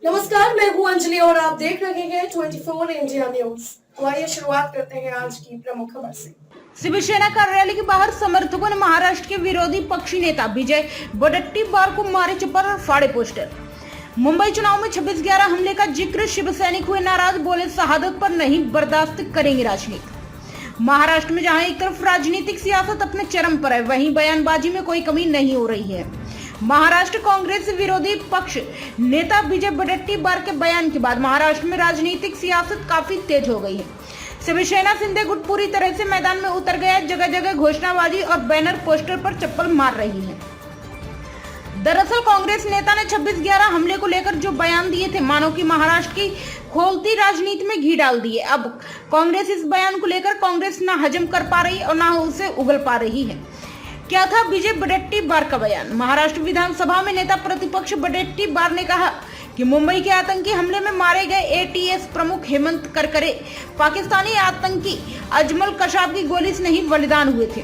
नमस्कार, मैं हूं अंजलि और आप देख रहे हैं 24 इंडिया न्यूज। तो आइए शुरुआत करते हैं आज की प्रमुख खबर से। शिवसेना कार्यालय के बाहर समर्थकों ने महाराष्ट्र के विरोधी पक्षी नेता विजय वडेट्टीवार को मारे चप्पल और फाड़े पोस्टर। मुंबई चुनाव में 26/11 हमले का जिक्र, शिव सैनिक हुए नाराज, बोले शहादत पर नहीं बर्दाश्त करेंगे राजनीति। महाराष्ट्र में जहां एक तरफ राजनीतिक सियासत अपने चरम पर है, वहीं बयानबाजी में कोई कमी नहीं हो रही है। महाराष्ट्र कांग्रेस विरोधी पक्ष नेता विजय वडेट्टीवार के बयान के बाद महाराष्ट्र में राजनीतिक सियासत काफी तेज हो गई है। शिवसेना शिंदे गुट पूरी तरह से मैदान में उतर गया है। जगह जगह घोषणाबाजी और बैनर पोस्टर पर चप्पल मार रही है। दरअसल कांग्रेस नेता ने 26/11 हमले को लेकर जो बयान दिए थे, मानो कि महाराष्ट्र की खोलती राजनीति में घी डाल दिए। अब कांग्रेस इस बयान को लेकर कांग्रेस न हजम कर पा रही और न उसे उगल पा रही है। क्या था विजय वडेट्टीवार का बयान? महाराष्ट्र विधानसभा में नेता प्रतिपक्ष वडेट्टीवार ने कहा कि मुंबई के आतंकी हमले में मारे गए एटीएस प्रमुख हेमंत करकरे पाकिस्तानी आतंकी अजमल कसाब की गोली से नहीं बलिदान हुए थे।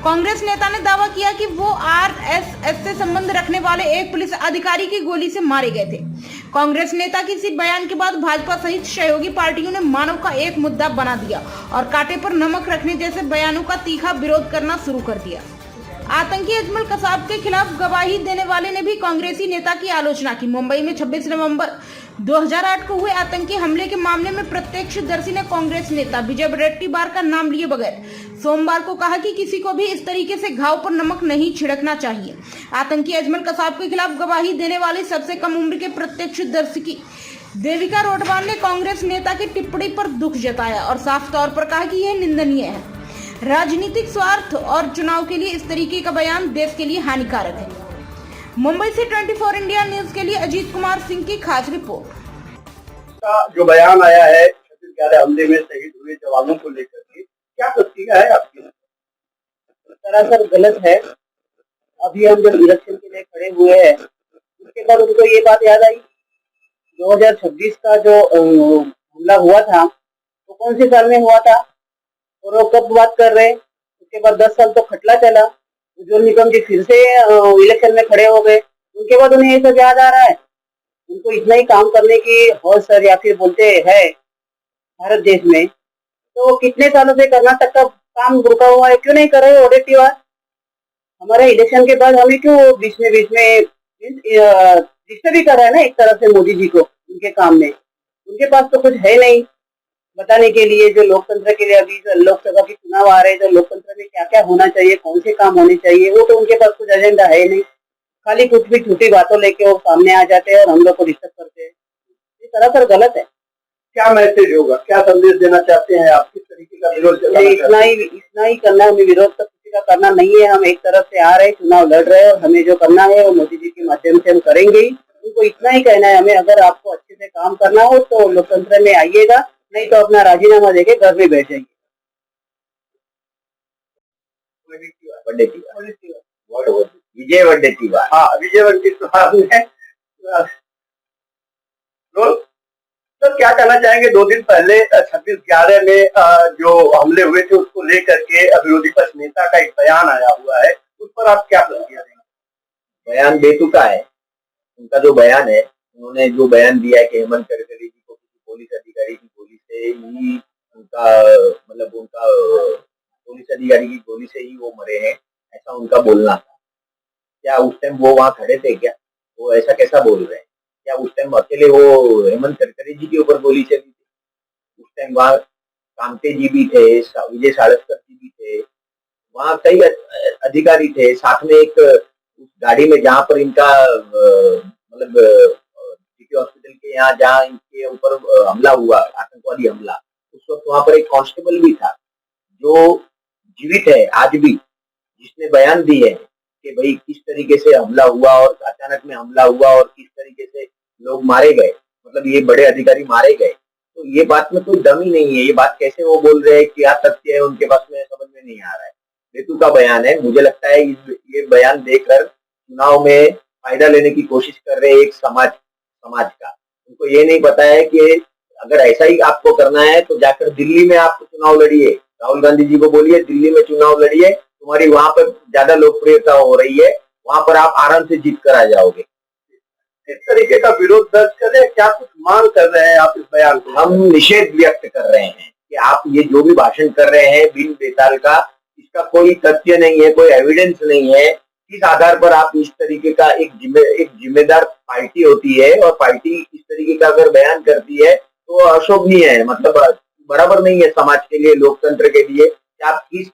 कांग्रेस नेता ने दावा किया कि वो आरएसएस से संबंध रखने वाले एक पुलिस अधिकारी की गोली से मारे गए थे। कांग्रेस नेता के इसी बयान के बाद भाजपा सहित सहयोगी पार्टियों ने मानव का एक मुद्दा बना दिया और कांटे पर नमक रखने जैसे बयानों का तीखा विरोध करना शुरू कर दिया। आतंकी अजमल कसाब के खिलाफ गवाही देने वाले ने भी कांग्रेसी नेता की आलोचना की। मुंबई में 26 नवंबर 2008 को हुए आतंकी हमले के मामले में प्रत्यक्षदर्शी ने कांग्रेस नेता विजय वडेट्टीवार का नाम लिए बगैर सोमवार को कहा कि किसी को भी इस तरीके से घाव पर नमक नहीं छिड़कना चाहिए। आतंकी अजमल कसाब के खिलाफ गवाही देने वाले सबसे कम उम्र के प्रत्यक्षदर्शी की देविका रोटवाल ने कांग्रेस नेता की टिप्पणी पर दुख जताया और साफ तौर पर कहा कि यह निंदनीय है। राजनीतिक स्वार्थ और चुनाव के लिए इस तरीके का बयान देश के लिए हानिकारक है। मुंबई से 24 इंडिया न्यूज के लिए अजीत कुमार सिंह की खास रिपोर्ट। जो बयान आया है 26/11 हमले में शहीद हुए जवानों को लेकर के, क्या प्रतिक्रिया है आपकी? सरासर गलत है। अभी हम जब इलेक्शन के लिए खड़े हुए हैं, उसके बाद उनको ये बात याद आई 2026 का जो हमला हुआ था वो कौन से साल में हुआ था और वो कब बात कर रहे हैं। उसके बाद 10 साल तो खटला चला, जो निकम जी फिर से इलेक्शन में खड़े हो गए, उनके बाद उन्हें ये सब याद आ रहा है। उनको इतना ही काम करने की हौस सर या फिर बोलते हैं भारत देश में, तो कितने सालों से कर्नाटक का काम रुका हुआ है, क्यों नहीं कर रहे वडेट्टीवार? हमारे इलेक्शन के बाद हमें क्यों बीच में डिस्टर्ब भी कर रहा है ना एक तरह से मोदी जी को उनके काम में। उनके पास तो कुछ है नहीं बताने के लिए। जो लोकतंत्र के लिए अभी लोकसभा के चुनाव आ रहे हैं, तो लोकतंत्र में क्या क्या होना चाहिए, कौन से काम होने चाहिए, वो तो उनके पास कुछ एजेंडा है नहीं। खाली कुछ भी झूठी बातों लेके वो सामने आ जाते हैं और हम लोग को डिस्टर्ब करते हैं। ये सरासर गलत है। क्या मैसेज होगा, क्या संदेश देना चाहते हैं आप? किस तरीके का विरोध? इतना ही करना है हमें। विरोध तो किसी का करना नहीं है। हम एक तरफ से आ रहे, चुनाव लड़ रहे हैं और हमें जो करना है वो मोदी जी के माध्यम से हम करेंगे ही। उनको इतना ही कहना है हमें, अगर आपको अच्छे से काम करना हो तो लोकतंत्र में आइएगा, नहीं तो अपना राजीनामा देके घर में बैठ जाइए। विजय वडेट्टीवार। हाँ, विजय वडेट्टीवार ने सर क्या कहना चाहेंगे? 2 दिन पहले 26/11 में जो हमले हुए थे उसको लेकर के विरोधी पक्ष नेता का एक बयान आया हुआ है, उस पर आप क्या प्रतिक्रिया देंगे? बयान बेतुका है। उनका जो बयान है, उन्होंने जो बयान दिया है कि हेमंत करकरे जी को किसी पुलिस अधिकारी की गोली से ही उनका पुलिस अधिकारी की गोली से ही वो मरे हैं, ऐसा उनका बोलना था। क्या उस टाइम वो वहाँ खड़े थे क्या? वो ऐसा कैसा बोल रहे हैं? क्या उस टाइम अकेले वो हेमंत करकरे जी के ऊपर गोली चली थी? उस टाइम वहाँ कामते जी भी थे, विजय साळस्कर जी भी थे, वहाँ कई अधिकारी थे। साथ में एक उस गाड़ी में जहाँ पर इनका सिटी हॉस्पिटल के यहाँ जहाँ इनके ऊपर हमला हुआ, आतंकवादी हमला, उस वक्त वहाँ पर एक कांस्टेबल भी था जो जीवित है आज भी, जिसने बयान दिए है कि भाई किस तरीके से हमला हुआ और अचानक में हमला हुआ और किस तरीके से लोग मारे गए, मतलब ये बड़े अधिकारी मारे गए। तो ये बात में कोई दम ही नहीं है। ये बात कैसे वो बोल रहे हैं, क्या तथ्य है उनके पास में, समझ में नहीं आ रहा है। बेतुका बयान है। मुझे लगता है ये बयान देकर चुनाव में फायदा लेने की कोशिश कर रहे एक समाज का। उनको ये नहीं पता है कि अगर ऐसा ही आपको करना है तो जाकर दिल्ली में आप चुनाव लड़िए। राहुल गांधी जी को बोलिए दिल्ली में चुनाव लड़िए, तुम्हारी वहां पर ज्यादा लोकप्रियता हो रही है, वहां पर आप आराम से जीत कर आ जाओगे। इस तरीके का विरोध दर्ज करें, क्या कुछ मांग कर रहे हैं आप इस बयान को? हम निषेध व्यक्त कर रहे हैं कि आप ये जो भी भाषण कर रहे हैं बिन बेताल का, इसका कोई तथ्य नहीं है, कोई एविडेंस नहीं है। किस आधार पर आप इस तरीके का एक जिम्मेदार पार्टी होती है और पार्टी इस तरीके का अगर बयान करती है तो अशोभनीय है, मतलब बराबर नहीं है समाज के लिए, लोकतंत्र के लिए। आप किस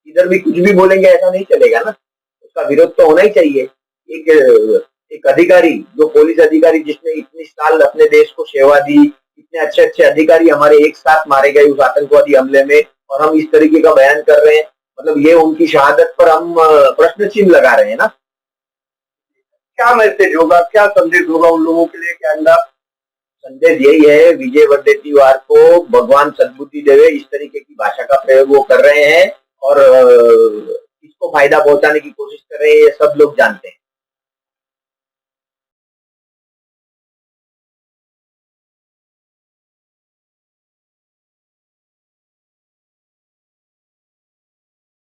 इधर भी कुछ भी बोलेंगे ऐसा नहीं चलेगा ना, उसका विरोध तो होना ही चाहिए। एक अधिकारी, जो पुलिस अधिकारी जिसने इतने साल अपने देश को सेवा दी, इतने अच्छे अच्छे अधिकारी हमारे एक साथ मारे गए उस आतंकवादी हमले में, और हम इस तरीके का बयान कर रहे हैं, मतलब ये उनकी शहादत पर हम प्रश्न चिन्ह लगा रहे हैं ना। क्या मैसेज होगा, क्या संदेश होगा उन लोगों के लिए? क्या आइंदा संदेश यही है, विजय वडेट्टीवार को भगवान सद्बुद्धि देवे, इस तरीके की भाषा का प्रयोग वो कर रहे हैं और इसको फायदा पहुंचाने की कोशिश कर रहे हैं, ये सब लोग जानते हैं।